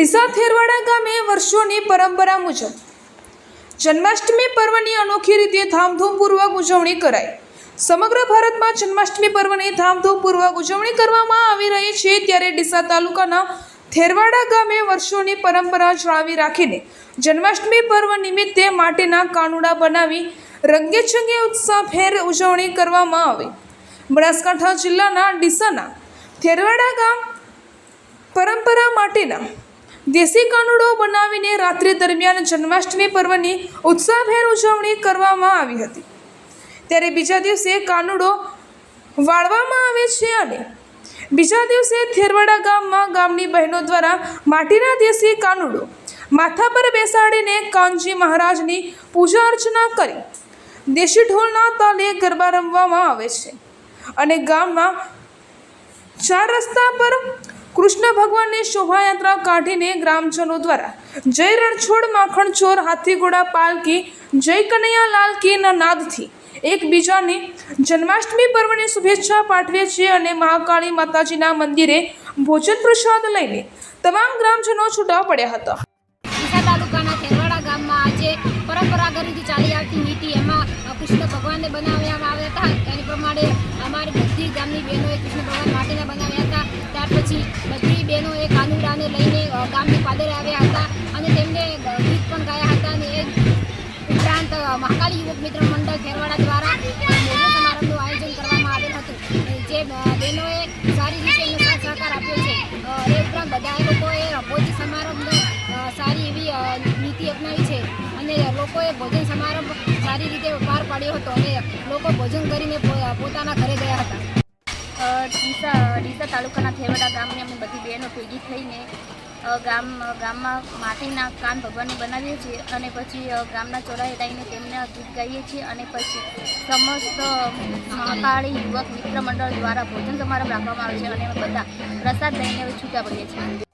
ડીસા થેરવાડા ગામે વર્ષોની પરંપરા મુજબ જન્માષ્ટમી પર્વની અનોખી રીતે ધામધૂમપૂર્વક ઉજવણી કરાઈ। સમગ્ર ભારતમાં જન્માષ્ટમી પર્વની ધામધૂમપૂર્વક ઉજવણી કરવામાં આવી રહી છે, ત્યારે ડીસા તાલુકાના થેરવાડા ગામે વર્ષોની પરંપરા જાળવી રાખીને જન્માષ્ટમી પર્વ નિમિત્તે માટીના કાનુડા બનાવી રંગેચંગે ઉત્સાહભેર ઉજવણી કરવામાં આવી। બનાસકાંઠા જિલ્લાના ડીસાના થેરવાડા ગામ પરંપરા માટેના દેશી કાનુડો બનાવીને રાત્રિ દરમિયાન જન્માષ્ટમી પર્વની ઉત્સાહભેર ઉજવણી કરવામાં આવી હતી। ત્યારે બીજા દિવસે કાનુડો વાળવામાં આવે છે અને બીજા દિવસે થેરવાડા ગામમાં ગામની બહેનો દ્વારા માટીના દેશી કાનુડો માથા પર બેસાડીને કાનજી મહારાજની પૂજા અર્ચના કરી દેશી ઢોલના તાલે ગરબા રમવામાં આવે છે અને ગામમાં ચાર રસ્તા પર કૃષ્ણ ભગવાનની શોભાયાત્રા કાઢીને ગ્રામજનો દ્વારા જય રણછોડ માખણ ચોર હાથી ઘોડા પાલકી જય કનૈયા લાલ કીના નાદથી એકબીજાને જન્માષ્ટમી પર્વની શુભેચ્છા પાઠવે છે અને મહાકાળી માતાજીના મંદિરે ભોજન પ્રસાદ લઈને તમામ ગ્રામજનો છૂટા પડ્યા હતા। ડીસા તાલુકાના થેરવાડા ગામમાં આજે પરંપરાગત રીતે ચાલી આવતી નીતિ એમાં કૃષ્ણ ભગવાનને બનાવવામાં આવ્યા હતા। એની પ્રમાણે અમારી બધી ગામની બહેનોએ કૃષ્ણ ભગવાન માટીના બનાવ્યા હતા। ત્યાર પછી બધી બહેનોએ કાનુડાને લઈને ગામની પાદરે આવ્યા હતા અને તેમને ગીત પણ ગાયા હતા અને એ ઉપરાંત મહાકાળી યુવક મિત્ર મંડળ થેરવાડા દ્વારા ભોજન સમારંભનું આયોજન કરવામાં આવેલ હતું, જે બહેનોએ સારી રીતે એમને સાથ સહકાર આપ્યો છે। એ ઉપરાંત બધા લોકોએ ભોજન સમારંભ સારી એવી નીતિ અપનાવી છે અને લોકોએ ભોજન સમારંભ સારી રીતે પાર પાડ્યો હતો અને લોકો ભોજન કરીને પોતાના ઘરે ગયા હતા। ડીસા તાલુકાના થેરવાડા ગામની અમે બધી બહેનો ભેગી થઈને ગામમાં માટીના કાન ભગવાનને બનાવીએ છીએ અને પછી ગામના ચોરાએ રહીને તેમને ગીત ગાઈએ છીએ અને પછી સમસ્ત મહાકાળી યુવક મિત્ર મંડળ દ્વારા ભોજન સમારંભ રાખવામાં આવે છે અને અમે બધા પ્રસાદ લઈને છૂટા પડીએ છીએ।